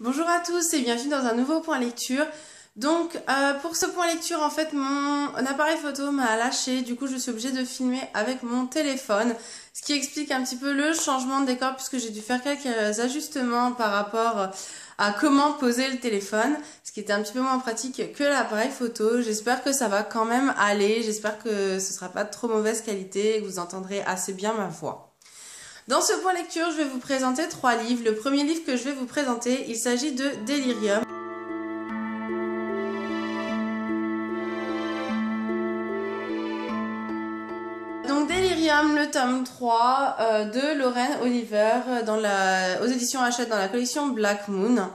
Bonjour à tous et bienvenue dans un nouveau point lecture. Donc pour ce point lecture, en fait mon appareil photo m'a lâché, du coup je suis obligée de filmer avec mon téléphone, ce qui explique un petit peu le changement de décor puisque j'ai dû faire quelques ajustements par rapport à comment poser le téléphone, ce qui était un petit peu moins pratique que l'appareil photo. J'espère que ça va quand même aller, j'espère que ce sera pas de trop mauvaise qualité et que vous entendrez assez bien ma voix. Dans ce point lecture, je vais vous présenter 3 livres. Le premier livre que je vais vous présenter, il s'agit de Delirium. Donc Delirium, le tome 3 de Lorraine Oliver aux éditions Hachette dans la collection Black Moon.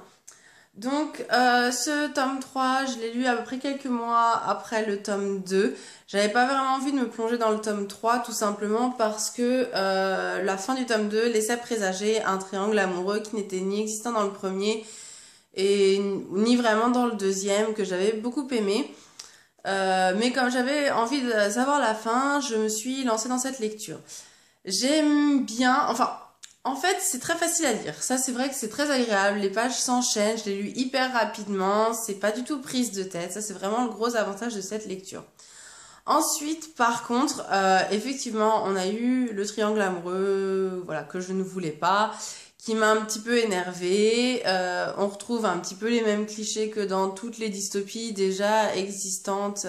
Donc ce tome 3, je l'ai lu à peu près quelques mois après le tome 2. J'avais pas vraiment envie de me plonger dans le tome 3 tout simplement parce que la fin du tome 2 laissait présager un triangle amoureux qui n'était ni existant dans le premier et ni vraiment dans le deuxième que j'avais beaucoup aimé. Mais comme j'avais envie de savoir la fin, je me suis lancée dans cette lecture. J'aime bien, en fait, c'est très facile à lire. Ça, c'est vrai que c'est très agréable. Les pages s'enchaînent. Je l'ai lu hyper rapidement. C'est pas du tout prise de tête. Ça, c'est vraiment le gros avantage de cette lecture. Ensuite, par contre, effectivement, on a eu le triangle amoureux, voilà, que je ne voulais pas, qui m'a un petit peu énervée. On retrouve un petit peu les mêmes clichés que dans toutes les dystopies déjà existantes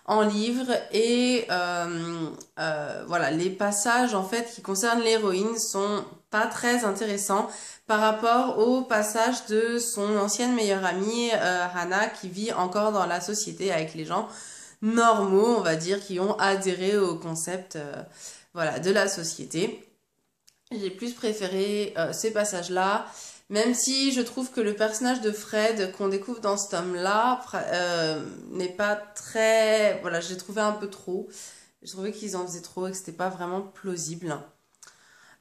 en livre et voilà, les passages en fait qui concernent l'héroïne sont pas très intéressants par rapport au passage de son ancienne meilleure amie Hannah qui vit encore dans la société avec les gens normaux, on va dire, qui ont adhéré au concept voilà, de la société. J'ai plus préféré ces passages-là, même si je trouve que le personnage de Fred qu'on découvre dans ce tome-là n'est pas très... Voilà, j'ai trouvé un peu trop. J'ai trouvé qu'ils en faisaient trop et que c'était pas vraiment plausible.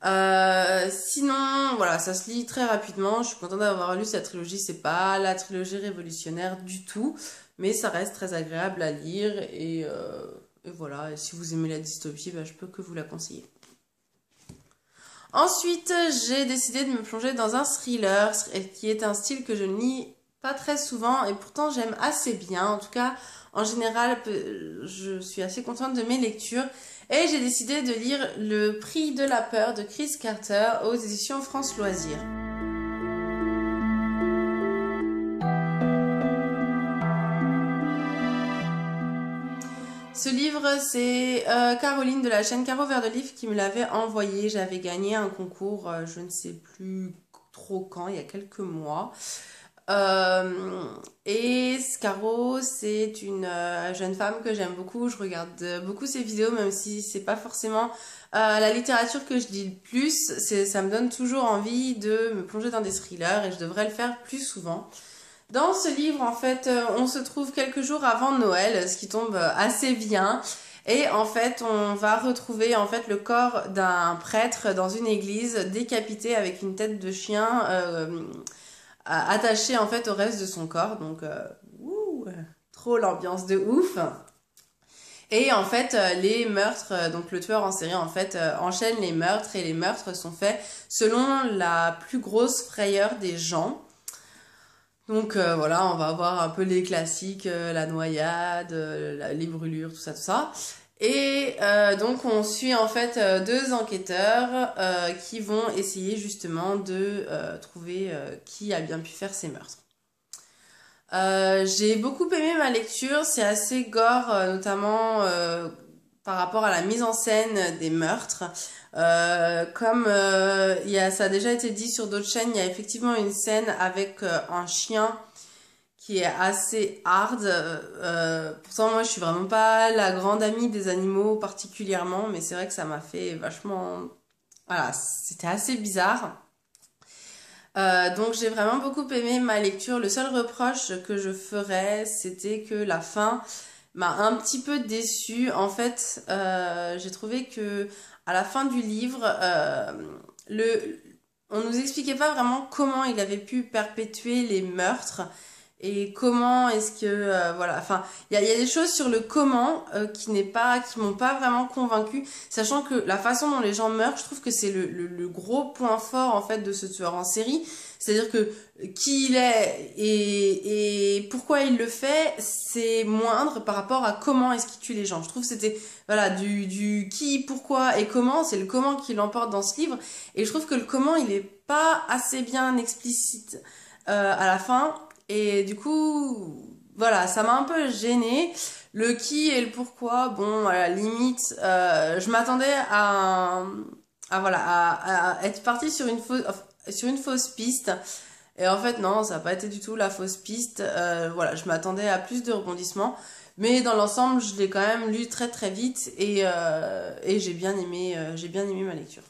Sinon, voilà, ça se lit très rapidement. Je suis contente d'avoir lu cette trilogie. C'est pas la trilogie révolutionnaire du tout, mais ça reste très agréable à lire. Et voilà, et si vous aimez la dystopie, je peux que vous la conseiller. Ensuite, j'ai décidé de me plonger dans un thriller, qui est un style que je ne lis pas très souvent et pourtant j'aime assez bien. En tout cas, en général, je suis assez contente de mes lectures. Et j'ai décidé de lire Le Prix de la peur de Chris Carter aux éditions France Loisirs. Ce livre, c'est Caroline de la chaîne Caro Vert de Livre qui me l'avait envoyé. J'avais gagné un concours, je ne sais plus trop quand, il y a quelques mois. Et Caro, c'est une jeune femme que j'aime beaucoup. Je regarde beaucoup ses vidéos, même si c'est pas forcément la littérature que je lis le plus. Ça me donne toujours envie de me plonger dans des thrillers et je devrais le faire plus souvent. Dans ce livre, en fait, on se trouve quelques jours avant Noël, ce qui tombe assez bien. Et en fait, on va retrouver en fait le corps d'un prêtre dans une église décapité avec une tête de chien attaché en fait au reste de son corps. Donc, trop l'ambiance de ouf. Et en fait, les meurtres, donc le tueur en série en fait enchaîne les meurtres et les meurtres sont faits selon la plus grosse frayeur des gens. Donc voilà, on va avoir un peu les classiques, la noyade, les brûlures, tout ça, tout ça. Et donc on suit en fait 2 enquêteurs qui vont essayer justement de trouver qui a bien pu faire ces meurtres. J'ai beaucoup aimé ma lecture, c'est assez gore, notamment par rapport à la mise en scène des meurtres. Comme ça a déjà été dit sur d'autres chaînes, il y a effectivement une scène avec un chien qui est assez hard. Pourtant, moi, je suis vraiment pas la grande amie des animaux particulièrement, mais c'est vrai que ça m'a fait vachement... Voilà, c'était assez bizarre. Donc j'ai vraiment beaucoup aimé ma lecture. Le seul reproche que je ferais, c'était que la fin m'a un petit peu déçue. En fait, j'ai trouvé que à la fin du livre, on nous expliquait pas vraiment comment il avait pu perpétuer les meurtres. et comment est-ce que voilà, enfin il y a des choses sur le comment qui m'ont pas vraiment convaincue, sachant que la façon dont les gens meurent, je trouve que c'est le gros point fort en fait de ce tueur en série, c'est-à-dire que qui il est et pourquoi il le fait, c'est moindre par rapport à comment est-ce qu'il tue les gens. Je trouve que c'était voilà du qui, pourquoi et comment, c'est le comment qui l'emporte dans ce livre, et je trouve que le comment il est pas assez bien explicite à la fin. Et du coup, voilà, ça m'a un peu gênée. Le qui et le pourquoi, bon, à la limite, je m'attendais voilà, à être partie sur une fausse piste. Et en fait, non, ça n'a pas été du tout la fausse piste. Voilà, je m'attendais à plus de rebondissements. Mais dans l'ensemble, je l'ai quand même lu très très vite et j'ai bien aimé ma lecture.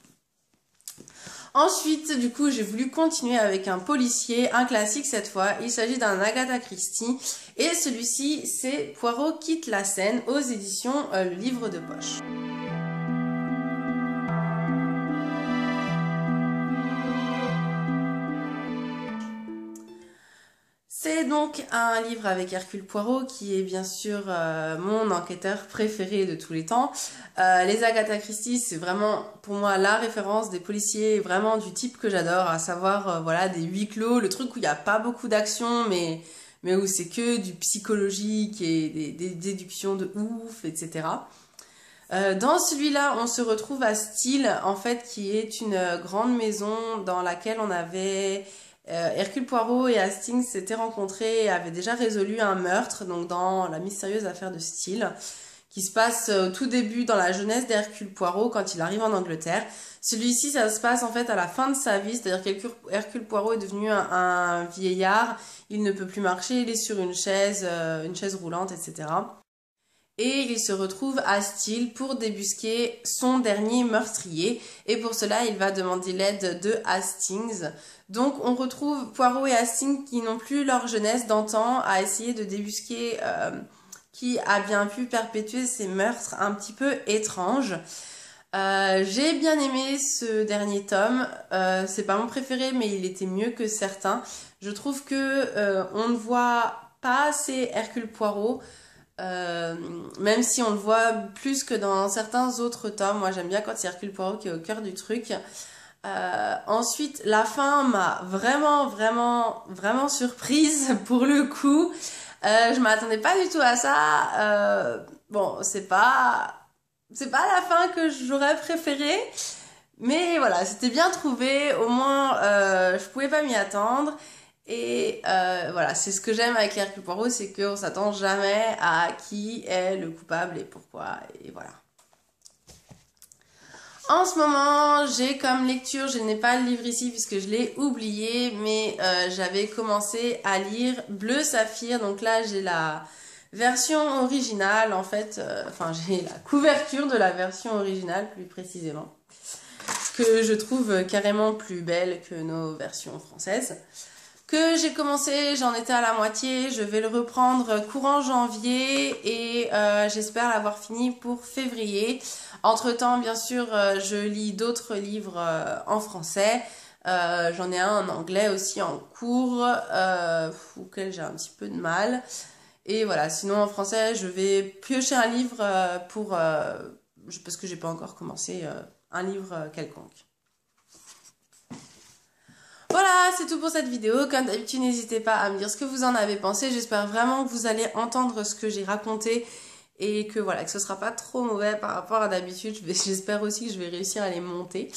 Ensuite, du coup, j'ai voulu continuer avec un policier, un classique cette fois. Il s'agit d'un Agatha Christie. Et celui-ci, c'est Poirot quitte la scène aux éditions Le Livre de Poche. C'est donc un livre avec Hercule Poirot qui est bien sûr mon enquêteur préféré de tous les temps. Les Agatha Christie, c'est vraiment pour moi la référence des policiers vraiment du type que j'adore, à savoir voilà des huis clos, le truc où il n'y a pas beaucoup d'action mais où c'est que du psychologique et des déductions de ouf, etc. Dans celui-là, on se retrouve à Steele, en fait, qui est une grande maison dans laquelle on avait Hercule Poirot et Hastings s'étaient rencontrés et avaient déjà résolu un meurtre, donc dans la mystérieuse affaire de Steele, qui se passe au tout début dans la jeunesse d'Hercule Poirot quand il arrive en Angleterre. Celui-ci, ça se passe en fait à la fin de sa vie, c'est-à-dire qu'Hercule Poirot est devenu un vieillard, il ne peut plus marcher, il est sur une chaise roulante, etc. Et il se retrouve à Steele pour débusquer son dernier meurtrier. Et pour cela, il va demander l'aide de Hastings. Donc on retrouve Poirot et Hastings qui n'ont plus leur jeunesse d'antan à essayer de débusquer qui a bien pu perpétuer ces meurtres un petit peu étranges. J'ai bien aimé ce dernier tome. C'est pas mon préféré, mais il était mieux que certains. Je trouve que on ne voit pas assez Hercule Poirot. Même si on le voit plus que dans certains autres tomes. Moi j'aime bien quand c'est Hercule Poirot qui est au cœur du truc. Ensuite, la fin m'a vraiment surprise pour le coup. Je m'attendais pas du tout à ça. Bon, c'est pas la fin que j'aurais préférée, mais voilà, c'était bien trouvé. Au moins, je pouvais pas m'y attendre. Et voilà, c'est ce que j'aime avec Hercule Poirot, c'est qu'on s'attend jamais à qui est le coupable et pourquoi. Et voilà. En ce moment, j'ai comme lecture, je n'ai pas le livre ici puisque je l'ai oublié, mais j'avais commencé à lire Bleu Saphir. Donc là, j'ai la version originale, en fait, enfin j'ai la couverture de la version originale plus précisément, que je trouve carrément plus belle que nos versions françaises. Que j'ai commencé, j'en étais à la moitié, je vais le reprendre courant janvier et j'espère l'avoir fini pour février. Entre-temps, bien sûr, je lis d'autres livres en français. J'en ai un en anglais aussi en cours, auquel j'ai un petit peu de mal. Et voilà, sinon en français, je vais piocher un livre parce que j'ai pas encore commencé un livre quelconque. Voilà, c'est tout pour cette vidéo. Comme d'habitude, n'hésitez pas à me dire ce que vous en avez pensé. J'espère vraiment que vous allez entendre ce que j'ai raconté et que voilà, que ce sera pas trop mauvais par rapport à d'habitude. J'espère aussi que je vais réussir à les monter.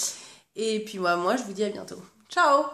Et puis moi, je vous dis à bientôt. Ciao!